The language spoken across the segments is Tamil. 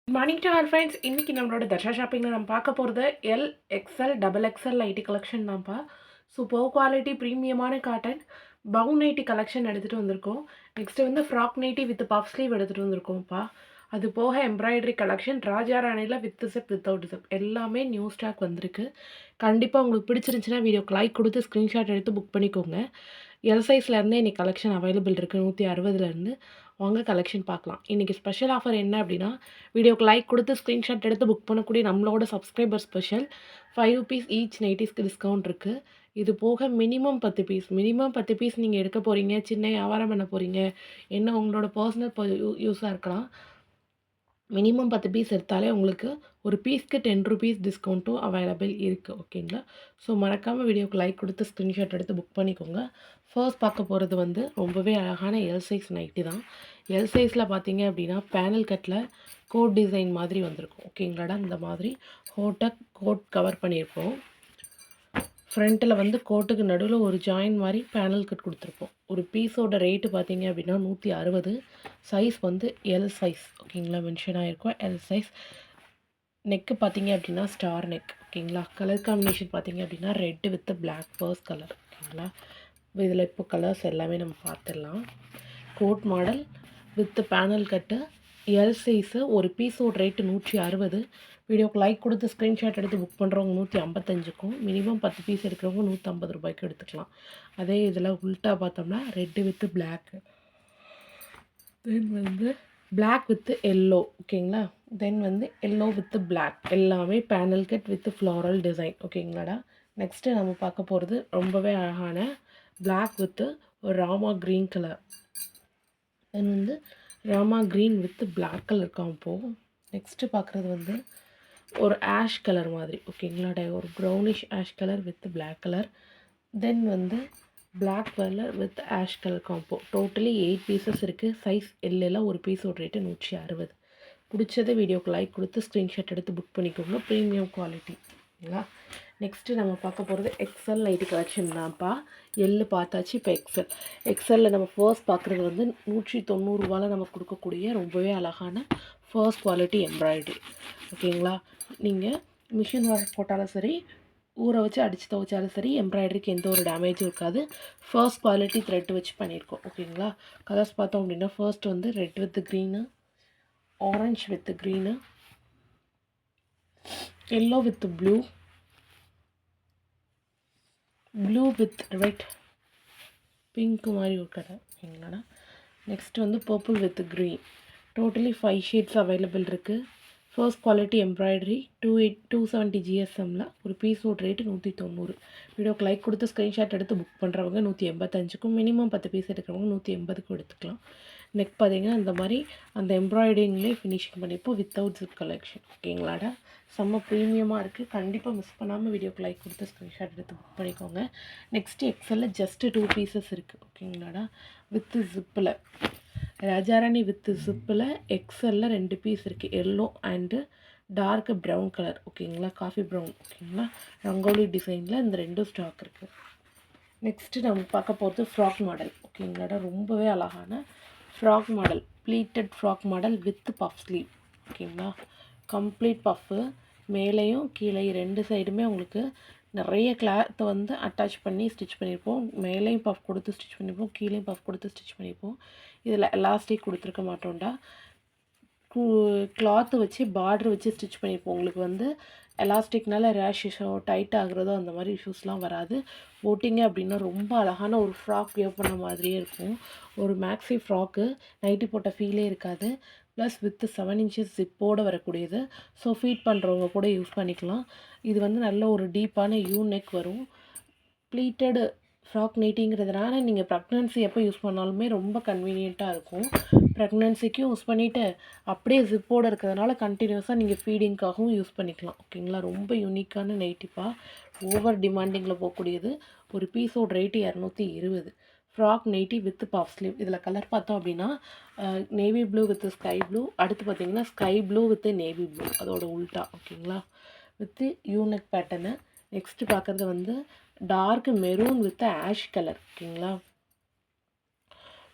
Morning to all friends. இன்றைக்கி நம்மளோட தர்ஷா ஷாப்பிங்கில் நம்ம பார்க்க போகிறது L XL double XL nighty collection தான்ப்பா. சூப்பர் குவாலிட்டி ப்ரீமியமான காட்டன் பவுன் நைட்டி கலெக்ஷன் எடுத்துகிட்டு வந்திருக்கோம். நெக்ஸ்ட்டு வந்து frock nighty with puff sleeve எடுத்துகிட்டு வந்திருக்கோம்ப்பா. அது போக எம்ப்ராய்டரி கலெக்ஷன் ராஜா ராணியில் வித் சிப் வித்தவுட் சிப் எல்லாமே நியூ ஸ்டாக் வந்திருக்கு. கண்டிப்பாக உங்களுக்கு பிடிச்சிருந்துச்சுன்னா வீடியோக்கு லைக் கொடுத்து ஸ்க்ரீன்ஷாட் எடுத்து புக் பண்ணிக்கோங்க. எல் சைஸ்லேருந்தே இன்றைக்கி கலெக்ஷன் அவைலபிள் இருக்குது. 160லேருந்து வாங்க கலெக்ஷன் பார்க்கலாம். இன்றைக்கி ஸ்பெஷல் ஆஃபர் என்ன அப்படின்னா, வீடியோக்கு லைக் கொடுத்து ஸ்க்ரீன்ஷாட் எடுத்து புக் பண்ணக்கூடிய நம்மளோட சப்ஸ்கிரைபர் ஸ்பெஷல் 5 ரூபீஸ் ஈச் நைட்டிஸ்க்கு டிஸ்கவுண்ட் இருக்குது. இது போக மினிமம் 10 பீஸ் நீங்கள் எடுக்க போகிறீங்க, சின்ன வியாபாரம் பண்ண போகிறீங்க, என்ன உங்களோட பர்சனல் யூஸாக இருக்கலாம். மினிமம் 10 பீஸ் எடுத்தாலே உங்களுக்கு ஒரு பீஸ்க்கு 10 ரூபீஸ் டிஸ்கவுண்ட்டும் அவைலபிள் இருக்குது. ஓகேங்களா? ஸோ மறக்காமல் வீடியோக்கு லைக் கொடுத்து ஸ்க்ரீன்ஷாட் எடுத்து புக் பண்ணிக்கோங்க. ஃபர்ஸ்ட் பார்க்க போகிறது வந்து ரொம்பவே அழகான எல் சைஸ் நைட்டி தான். எல் சைஸில் பார்த்தீங்க அப்படின்னா பேனல் கட்டில் கோட் டிசைன் மாதிரி வந்திருக்கும். ஓகேங்களாடா? இந்த மாதிரி கோட் கவர் பண்ணியிருக்கோம். ஃப்ரண்ட்டில் வந்து கோட்டுக்கு நடுவில் ஒரு ஜாயின் மாதிரி பேனல் கட் கொடுத்துருப்போம். ஒரு பீஸோட ரேட்டு பார்த்தீங்க அப்படின்னா 160. சைஸ் வந்து எல் சைஸ். ஓகேங்களா? மென்ஷன் ஆகிருக்கும் எல் சைஸ். நெக்கு பார்த்தீங்க அப்படின்னா ஸ்டார் நெக். ஓகேங்களா? கலர் காம்பினேஷன் பார்த்தீங்க அப்படின்னா red with black purse colour. ஓகேங்களா? இதில் இப்போ கலர்ஸ் எல்லாமே நம்ம பார்த்துடலாம். Coat model with panel cut L size. ஒரு பீஸோட ரேட்டு 160. வீடியோக்கு லைக் கொடுத்து ஸ்க்ரீன்ஷாட் எடுத்து புக் பண்ணுறவங்க 155க்கும், மினிமம் 10 பீஸ் எடுக்கிறவங்க 150 ரூபாய்க்கு எடுத்துக்கலாம். அதே இதில் உல்ட்டா பார்த்தோம்னா ரெட்டு வித்து பிளாக்கு, தென் வந்து பிளாக் வித்து எல்லோ. ஓகேங்களா? தென் வந்து எல்லோ வித்து பிளாக், எல்லாமே panel cut with floral design. ஓகேங்களாடா? நெக்ஸ்ட்டு நம்ம பார்க்க போகிறது ரொம்பவே அழகான பிளாக் வித்து ஒரு ராமா க்ரீன் கலர். தென் வந்து Rama green with black colour combo. Next பார்க்குறது வந்து ஒரு ஆஷ் கலர் மாதிரி. ஓகேங்களா? ஒரு brownish ash colour with black colour. Then வந்து black colour with ash colour combo. Totally 8 pieces இருக்குது. சைஸ் எல்லாம் ஒரு பீஸோட ரேட்டு 160. பிடிச்சதை வீடியோக்கு லைக் கொடுத்து ஸ்க்ரீன்ஷாட் எடுத்து புக் பண்ணிக்கோங்க. Premium quality. ஓகேங்களா? நெக்ஸ்ட்டு நம்ம பார்க்க போகிறது எக்ஸ்எல் நைட்டி கலெக்ஷன் தான்ப்பா. எல்லு பார்த்தாச்சு. இப்போ எக்ஸ்எல்லில் நம்ம ஃபர்ஸ்ட் பார்க்குறது வந்து 190 நம்ம கொடுக்கக்கூடிய ரொம்பவே அழகான ஃபர்ஸ்ட் குவாலிட்டி எம்ப்ராய்டரி. ஓகேங்களா? நீங்கள் மிஷின் ஒர்க் போட்டாலும் சரி, ஊற வச்சு அடித்து துவைச்சாலும் சரி, எம்ப்ராய்டரிக்கு எந்த ஒரு டேமேஜும் இருக்காது. ஃபர்ஸ்ட் குவாலிட்டி த்ரெட் வச்சு பண்ணியிருக்கோம். ஓகேங்களா? கலர்ஸ் பார்த்தோம் அப்படின்னா ஃபர்ஸ்ட் வந்து red with green, orange with green, yellow with blue with red, pink மாதிரி ஒரு கலர். ஓகேங்களாடா? நெக்ஸ்ட் வந்து purple with green. Totally 5 shades available இருக்குது. ஃபர்ஸ்ட் குவாலிட்டி எம்ப்ராய்டரி 270 ஜிஎஸ்எம்மில் ஒரு பீஸோட ரேட்டு 190. வீடியோக்கு லைக் கொடுத்து ஸ்க்ரீன்ஷாட் எடுத்து புக் பண்ணுறவங்க 185க்கும், மினிமம் 10 பீஸ் எடுக்கிறவங்க 180க்கும் எடுத்துக்கலாம். நெக் பார்த்தீங்கன்னா இந்த மாதிரி அந்த எம்ப்ராய்டரிங்லேயே ஃபினிஷிங் பண்ணிப்போம் வித்தவுட் ஜிப் கலெக்ஷன். ஓகேங்களாடா? செம்ம ப்ரீமியமாக இருக்குது. கண்டிப்பாக மிஸ் பண்ணாமல் வீடியோக்கு லைக் கொடுத்து ஸ்க்ரீன்ஷாட் எடுத்து புக் பண்ணிக்கோங்க. நெக்ஸ்ட்டு எக்ஸலில் ஜஸ்ட்டு 2 பீசஸ் இருக்குது. ஓகேங்களாடா? வித்து ஜிப்பில் ராஜாராணி வித் ஜிப்பில் எக்ஸலில் 2 பீஸ் இருக்குது. Yellow and dark brown colour. ஓகேங்களா? Coffee brown. ஓகேங்களா? ரங்கோலி டிசைனில் இந்த 2 ஸ்டாக் இருக்குது. நெக்ஸ்ட்டு நம்ம பார்க்க போகிறது ஃப்ராக் மாடல். ஓகேங்களாடா? ரொம்பவே அழகான frock model, pleated frock model with puff sleeve. ஓகேங்களா? கம்ப்ளீட் பஃப்பு, மேலேயும் கீழே 2 சைடுமே உங்களுக்கு நிறைய கிளாத்தை வந்து அட்டாச் பண்ணி ஸ்டிச் பண்ணியிருப்போம். மேலேயும் பஃப் கொடுத்து ஸ்டிச் பண்ணியிருப்போம், கீழேயும் பஃப் கொடுத்து ஸ்டிச் பண்ணியிருப்போம். இதில் எலாஸ்டிக் கொடுத்துருக்க மாட்டோம்டா. கிளாத்து வச்சு பார்ட்ரு வச்சு ஸ்டிச் பண்ணியிருப்போம். உங்களுக்கு வந்து எலாஸ்டிக்னால ரேஷஸோ டைட் ஆகுறதோ அந்த மாதிரி இஷ்யூஸ்லாம் வராது. போட்டிங்க அப்படின்னா ரொம்ப அழகான ஒரு ஃப்ராக் வியர் பண்ண மாதிரியே இருக்கும். ஒரு மேக்ஸி ஃப்ராக்கு நைட்டி போட்ட ஃபீலே இருக்காது. ப்ளஸ் வித்து 7 இன்ச்சஸ் ஜிப்போடு வரக்கூடியது. ஸோ ஃபீட் பண்ணுறவங்க கூட யூஸ் பண்ணிக்கலாம். இது வந்து நல்ல ஒரு டீப்பான யூ நெக் வரும். ப்ளீட்டடு ஃப்ராக் நைட்டிங்கிறதுனால நீங்கள் ப்ரெக்னன்சி எப்போ யூஸ் பண்ணாலுமே ரொம்ப கன்வீனியண்ட்டாக இருக்கும். ப்ரெக்னன்சிக்கும் யூஸ் பண்ணிவிட்டு அப்படியே ஜிப்போடு இருக்கிறதுனால கண்டினியூஸாக நீங்கள் ஃபீடிங்காகவும் யூஸ் பண்ணிக்கலாம். ஓகேங்களா? ரொம்ப யூனிக்கான நைட்டிப்பா. ஓவர் டிமாண்டிங்கில் போகக்கூடியது. ஒரு பீஸோட rate 220. Frock nighty with puff sleeve. இதில் கலர் பார்த்தோம் அப்படின்னா navy blue with sky blue, அடுத்து பார்த்தீங்கன்னா sky blue with navy blue, அதோட உல்ட்டா. ஓகேங்களா? With unique pattern. நெக்ஸ்ட்டு பார்க்குறது வந்து dark maroon with ash colour. ஓகேங்களா?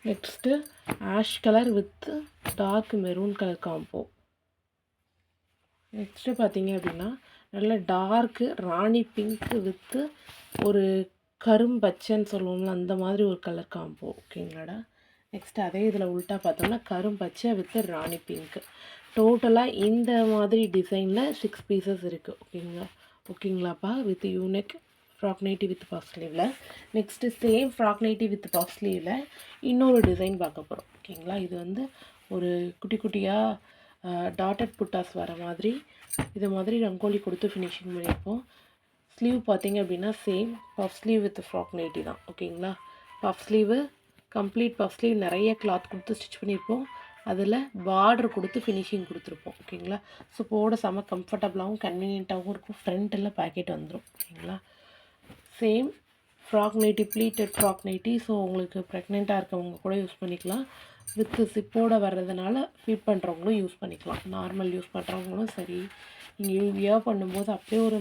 Next ash colour with dark maroon colour combo. Next பார்த்தீங்க அப்படின்னா நல்ல டார்க்கு ராணி பிங்க்கு வித்து ஒரு கரும்பச்சைன்னு சொல்லுவோம்ல அந்த மாதிரி ஒரு கலர் காம்போ ஓகேங்களாடா. நெக்ஸ்ட் அதே இதில் உல்ட்டா பார்த்தோம்னா கரும்பச்சை வித்து ராணி பிங்க்கு. டோட்டலாக இந்த மாதிரி டிசைனில் 6 பீசஸ் இருக்குது ஓகேங்களாப்பா. With unique frock nighty with puff ஸ்லீவில். Next same frock nighty with puff ஸ்லீவில் இன்னொரு டிசைன் பார்க்க போகிறோம் ஓகேங்களா. இது வந்து ஒரு குட்டி குட்டியாக டாட்டட் புட்டாஸ் வர மாதிரி இது மாதிரி ரங்கோலி கொடுத்து ஃபினிஷிங் பண்ணியிருப்போம். ஸ்லீவ் பார்த்தீங்க அப்படின்னா same puff sleeve with frock nightie தான் ஓகேங்களா. Puff sleeve complete puff sleeve நிறைய கிளாத் கொடுத்து ஸ்டிச் பண்ணியிருப்போம். அதில் பார்டர் கொடுத்து ஃபினிஷிங் கொடுத்துருப்போம் ஓகேங்களா. ஸோ போட செம்ம கம்ஃபர்டபுளாகவும் கன்வீனியண்ட்டாகவும் இருக்கும். ஃப்ரண்ட்டில் பேக்கெட் வந்துடும் ஓகேங்களா. Same frock nightie pleated frock nightie. So உங்களுக்கு ப்ரெக்னெண்ட்டாக இருக்கவங்க கூட யூஸ் பண்ணிக்கலாம். வித்து சிப்போடு வர்றதுனால ஃபீட் பண்ணுறவங்களும் யூஸ் பண்ணிக்கலாம். நார்மல் யூஸ் பண்ணுறவங்களும் சரி. நீங்கள் வியர் பண்ணும்போது அப்படியே ஒரு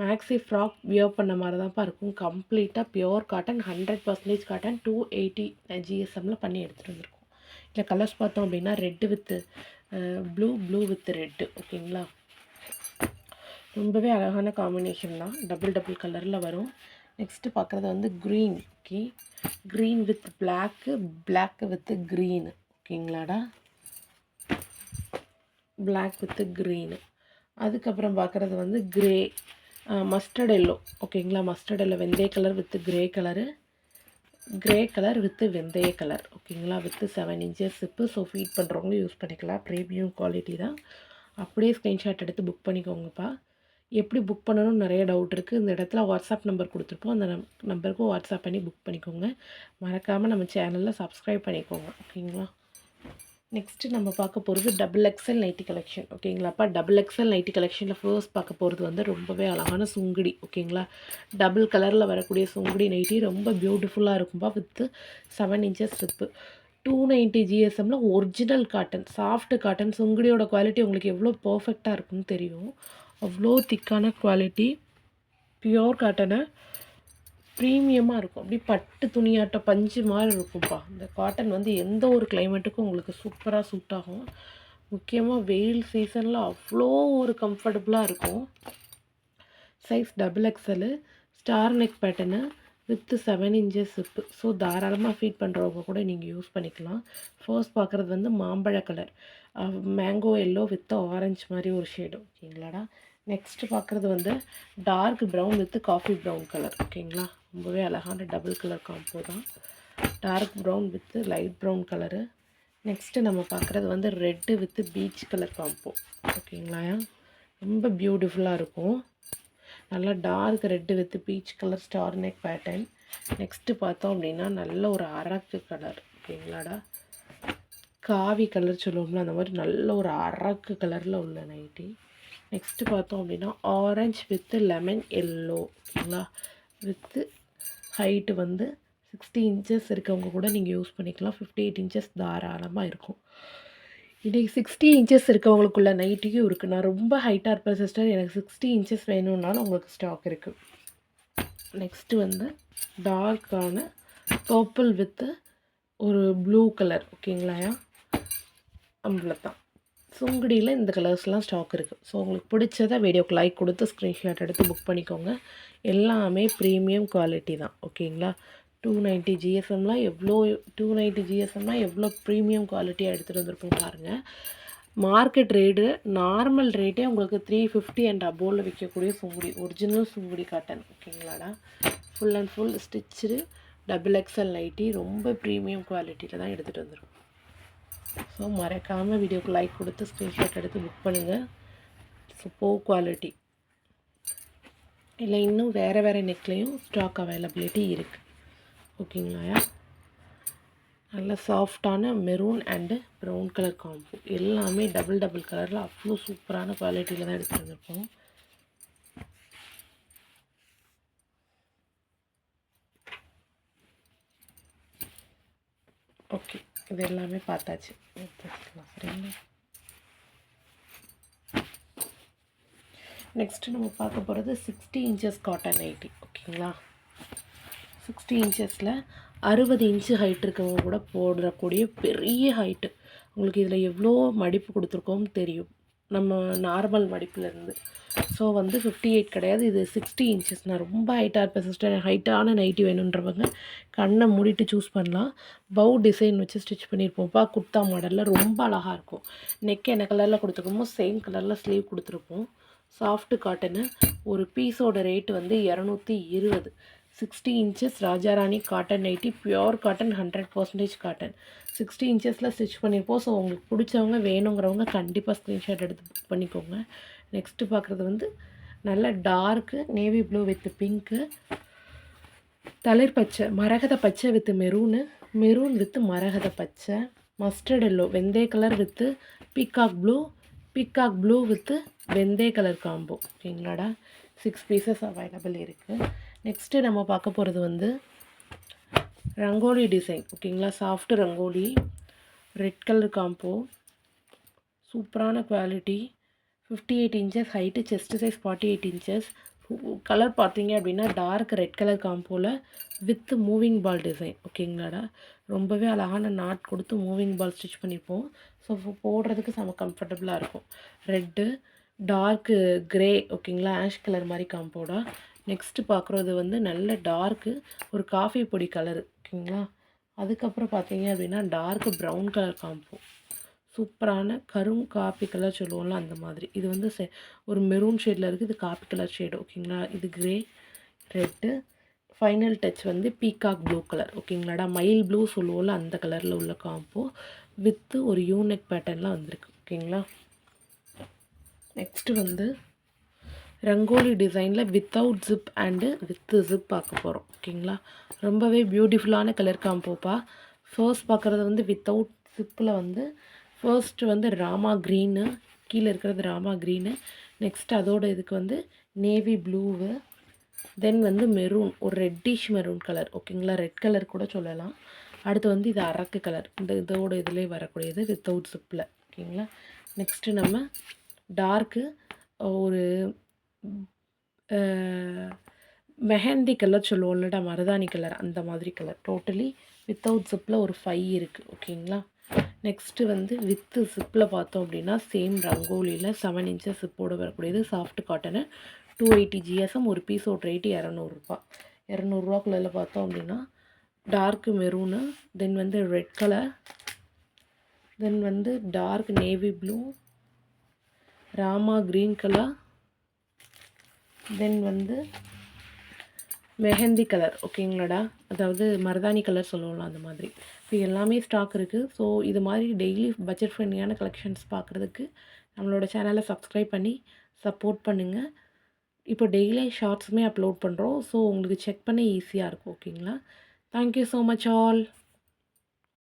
மேக்ஸி ஃப்ராக் வியர் பண்ண மாதிரி தான்ப்பா இருக்கும். கம்ப்ளீட்டாக பியோர் காட்டன் 100% காட்டன் 280 GSMல பண்ணி எடுத்துகிட்டு வந்திருக்கோம். இல்லை கலர்ஸ் பார்த்தோம் அப்படின்னா red with blue with red ஓகேங்களா. ரொம்பவே அழகான காம்பினேஷன் தான். டபுள் கலரில் வரும். நெக்ஸ்ட்டு பார்க்குறது வந்து green. Okay, green with black with green ஓகேங்களாடா. Black with green. அதுக்கப்புறம் பார்க்குறது வந்து கிரே மஸ்டர்ட் எல்லோ ஓகேங்களா. மஸ்டர்ட் எல்லோ வெந்தய colour with grey colour with வெந்தய கலர் ஓகேங்களா. With 7 inches zip. So feed பண்ணுறவங்களும் யூஸ் பண்ணிக்கலாம். ப்ரீமியம் குவாலிட்டி தான். அப்படியே ஸ்க்ரீன்ஷாட் எடுத்து புக் பண்ணிக்கோங்கப்பா. எப்படி புக் பண்ணணும்னு நிறைய டவுட் இருக்குது. இந்த இடத்துல வாட்ஸ்அப் நம்பர் கொடுத்துருப்போம். அந்த நம்பருக்கு வாட்ஸ்அப் பண்ணி புக் பண்ணிக்கோங்க. மறக்காமல் நம்ம சேனலில் சப்ஸ்கிரைப் பண்ணிக்கோங்க ஓகேங்களா. நெக்ஸ்ட்டு நம்ம பார்க்க போகிறது XXL நைட்டி கலெக்ஷன் ஓகேங்களாப்பா. XXL நைட்டி கலெக்ஷனில் ஃபர்ஸ்ட் பார்க்க போகிறது வந்து ரொம்பவே அழகான சுங்குடி ஓகேங்களா. டபுள் கலரில் வரக்கூடிய சுங்குடி நைட்டி ரொம்ப பியூட்டிஃபுல்லாக இருக்கும்பா. With 7 inches strip. 290 GSMல ஒரிஜினல் காட்டன் சாஃப்ட் காட்டன். சுங்குடியோட குவாலிட்டி உங்களுக்கு எவ்வளோ பர்ஃபெக்டாக இருக்குன்னு தெரியும். அவ்வளோ திக்கான குவாலிட்டி. பியோர் காட்டனை ப்ரீமியமாக இருக்கும். அப்படி பட்டு துணியாட்ட பஞ்சு மாதிரி இருக்கும்ப்பா. இந்த காட்டன் வந்து எந்த ஒரு கிளைமேட்டுக்கும் உங்களுக்கு சூப்பராக சூட் ஆகும். முக்கியமாக வெயில் சீசனில் அவ்வளோ ஒரு கம்ஃபர்டபுளாக இருக்கும். Size XXL star neck pattern with 7 inches zip. So தாராளமாக ஃபீட் பண்ணுறவங்க கூட நீங்கள் யூஸ் பண்ணிக்கலாம். ஃபர்ஸ்ட் பார்க்குறது வந்து மாம்பழ கலர் மேங்கோ எல்லோ வித் ஆரஞ்சு மாதிரி ஒரு ஷேடு ஓகேங்களாடா. நெக்ஸ்ட்டு பார்க்குறது வந்து dark brown with coffee brown colour ஓகேங்களா. ரொம்பவே அழகான டபுள் கலர் காம்போ தான். Dark brown with light brown colour. Next நம்ம பார்க்குறது வந்து red with peach colour combo ஓகேங்களா. ரொம்ப பியூட்டிஃபுல்லாக இருக்கும். நல்லா dark red with peach colour star neck pattern. Next பார்த்தோம் அப்படின்னா நல்ல ஒரு அரக்கு கலர் ஓகேங்களாடா. காவி கலர் சொல்லுவோம்ல அந்த மாதிரி நல்ல ஒரு அரக்கு கலரில் உள்ள நைட்டி. நெக்ஸ்ட்டு பார்த்தோம் அப்படின்னா ஆரஞ்ச் வித் லெமன் எல்லோ ஓகேங்களா. வித்து ஹைட்டு வந்து 60 இன்ச்சஸ் இருக்கவங்க கூட நீங்கள் யூஸ் பண்ணிக்கலாம். 58 இன்ச்சஸ் தாராளமாக இருக்கும். இன்றைக்கி 60 இன்ச்சஸ் இருக்கவங்களுக்குள்ள நைட்டியும் இருக்குது. நான் ரொம்ப ஹைட்டாக இருப்பேன் சிஸ்டர், எனக்கு 60 இன்ச்சஸ் வேணும்னாலும் உங்களுக்கு ஸ்டாக் இருக்குது. நெக்ஸ்ட்டு வந்து டார்க்கான பர்பிள் வித்து ஒரு ப்ளூ கலர் ஓகேங்களா. அவ்வளோதான். சுங்குடியில் இந்த கலர்ஸ்லாம் ஸ்டாக் இருக்குது. ஸோ உங்களுக்கு பிடிச்சதை வீடியோக்கு லைக் கொடுத்து ஸ்க்ரீன்ஷாட் எடுத்து புக் பண்ணிக்கோங்க. எல்லாமே ப்ரீமியம் குவாலிட்டி தான் ஓகேங்களா. 290 GSMலாம் எவ்வளோ ப்ரீமியம் குவாலிட்டியாக எடுத்துகிட்டு வந்திருப்போம் பாருங்கள். மார்க்கெட் ரேட்டு நார்மல் ரேட்டே உங்களுக்கு 350 அண்ட் அபோவில் விற்கக்கூடிய சுங்குடி ஒரிஜினல் சுங்குடி காட்டன் ஓகேங்களாடா. Full and full stitch XXL nighty ரொம்ப ப்ரீமியம் குவாலிட்டியில் தான் எடுத்துகிட்டு வந்துருக்கோம். ஸோ மறக்காமல் வீடியோக்கு லைக் கொடுத்து ஸ்க்ரீன்ஷாட் எடுத்து புக் பண்ணுங்கள். Super quality. இல்லை இன்னும் வேறு நெக்லேயும் ஸ்டாக் அவைலபிலிட்டி இருக்குது ஓகேங்களா. நல்ல சாஃப்டான maroon and brown colour combo. எல்லாமே டபுள் கலரில் அவ்வளோ சூப்பரான குவாலிட்டியில் தான் எடுத்துகிட்டு வந்திருக்கோம். ஓகே, இது எல்லாமே பார்த்தாச்சு. சரிங்களா. நெக்ஸ்ட்டு நம்ம பார்க்க போகிறது 60 இன்ச்சஸ் காட்டன் நைட்டி ஓகேங்களா. 60 இன்ச்சஸில் 60 இன்ச்சு ஹைட் இருக்கவங்க கூட போடக்கூடிய பெரிய ஹைட்டு. உங்களுக்கு இதில் எவ்வளோ மடிப்பு கொடுத்துருக்கோம்னு தெரியும். நம்ம நார்மல் மடிப்புலேருந்து. ஸோ வந்து 58 கிடையாது, இது 60 இன்ச்சஸ். நான் ரொம்ப ஹைட்டாக இருப்பேன் சிஸ்டர், ஹைட்டான நைட்டி வேணுன்றவங்க கண்ணை மூடிட்டு சூஸ் பண்ணலாம். பவு டிசைன் வச்சு ஸ்டிச் பண்ணியிருப்போம்ப்பா, குர்த்தா மாடலில் ரொம்ப அழகாக இருக்கும். நெக் என்ன கலரில் கொடுத்துருக்கோமோ சேம் கலரில் ஸ்லீவ் கொடுத்துருப்போம். Soft cotton. ஒரு பீஸோட ரேட்டு வந்து 220. 60 இன்ச்சஸ் ராஜாராணி cotton nighty, pure cotton, 100% cotton. 60 இன்ச்சஸில் ஸ்டிச் பண்ணியிருப்போம். ஸோ உங்களுக்கு பிடிச்சவங்க வேணுங்கிறவங்க கண்டிப்பாக ஸ்க்ரீன்ஷாட் எடுத்து புக் பண்ணிக்கோங்க. நெக்ஸ்ட்டு பார்க்குறது வந்து நல்ல torque navy blue with pink, தளிர் பச்சை, மரகத பச்சை வித் மெரூனு, மெரூன் வித் மரகத பச்சை, மஸ்டர்ட் எல்லோ, வெந்தய colour with peacock blue, peacock blue with வெந்தய கலர் காம்போ. ஓகேங்களாடா, 6 பீசஸ் அவைலபிள் இருக்குது. நெக்ஸ்ட்டு நம்ம பார்க்க போகிறது வந்து ரங்கோலி டிசைன். ஓகேங்களா, soft rangoli, red colour combo, சூப்பரான quality, 58 inches height, chest size 48 inches. Colour பார்த்தீங்க அப்படின்னா டார்க் ரெட் கலர் காம்போவில் வித் மூவிங் பால் டிசைன். ஓகேங்களாடா, ரொம்பவே அழகான நாட் கொடுத்து மூவிங் பால் ஸ்டிச் பண்ணிப்போம். ஸோ போடுறதுக்கு செம கம்ஃபர்டபுளாக இருக்கும். ரெட்டு, டார்க்கு க்ரே, ஓகேங்களா, ஆஷ் கலர் மாதிரி காம்போடா. நெக்ஸ்ட்டு பார்க்குறது வந்து நல்ல டார்க்கு ஒரு காஃபி பொடி கலரு. ஓகேங்களா, அதுக்கப்புறம் பார்த்தீங்க அப்படின்னா டார்க்கு ப்ரௌன் கலர் காம்போ, சூப்பரான கரும் காப்பி கலர் சொல்லுவோம்ல அந்த மாதிரி. இது வந்து ஒரு மெரூன் ஷேடில் இருக்குது, இது காப்பி கலர் ஷேடு. ஓகேங்களா, இது க்ரே, ரெட்டு, ஃபைனல் டச் வந்து பீகாக் ப்ளூ கலர். ஓகேங்களாடா, மயில் ப்ளூ சொல்லுவோம்ல அந்த கலரில் உள்ள காம்போ வித்து ஒரு யூனெக் பேட்டர்ன்லாம் வந்திருக்கு. ஓகேங்களா, நெக்ஸ்ட்டு வந்து ரங்கோலி டிசைனில் without zip and with zip பார்க்க போகிறோம். ஓகேங்களா, ரொம்பவே பியூட்டிஃபுல்லான கலர் காம்போப்பா. ஃபர்ஸ்ட் பார்க்குறது வந்து வித்தவுட் ஜிப்பில் வந்து ஃபர்ஸ்ட்டு வந்து ராமா க்ரீனு, கீழே இருக்கிறது ராமா க்ரீனு. நெக்ஸ்ட் அதோட இதுக்கு வந்து நேவி ப்ளூவு, தென் வந்து மெரூன், ஒரு ரெட்டிஷ் மெரூன் கலர். ஓகேங்களா, ரெட் கலர் கூட சொல்லலாம். அடுத்து வந்து இது அரக்கு கலர், இதோட இதிலே வரக்கூடியது வித்தவுட் ஜிப்பில். ஓகேங்களா, நெக்ஸ்ட்டு நம்ம டார்க்கு ஒரு மெஹந்தி கலர் சொல்லுவோம்லடா, மருதாணி கலர், அந்த மாதிரி கலர். டோட்டலி வித்தவுட் ஜிப்பில் ஒரு 5 இருக்குது. ஓகேங்களா, நெக்ஸ்ட்டு வந்து வித்து ஜிப்பில் பார்த்தோம் அப்படின்னா சேம் ரங்கோலியில் 7 இன்ச்சஸ் ஜிப்போடு வரக்கூடியது, சாஃப்ட் காட்டனு, 280 ஜிஎஸ்எம். ஒரு பீஸோட ரேட்டு 200 200 பார்த்தோம் அப்படின்னா டார்க் மெரூனு, தென் வந்து ரெட் கலர், தென் வந்து dark navy blue, Rama green colour, then வந்து மெஹந்தி கலர். ஓகேங்களாடா, அதாவது மருதாணி கலர் சொல்லுவோம்ல அந்த மாதிரி. இப்போ எல்லாமே ஸ்டாக் இருக்குது. ஸோ இது மாதிரி டெய்லி பட்ஜெட் ஃப்ரெண்ட்லியான கலெக்ஷன்ஸ் பார்க்குறதுக்கு நம்மளோட சேனலை சப்ஸ்கிரைப் பண்ணி சப்போர்ட் பண்ணுங்கள். இப்போ டெய்லி ஷார்ட்ஸுமே அப்லோட் பண்ணுறோம். ஸோ உங்களுக்கு செக் பண்ண ஈஸியாக இருக்கும். ஓகேங்களா, தேங்க்யூ ஸோ மச் ஆல்.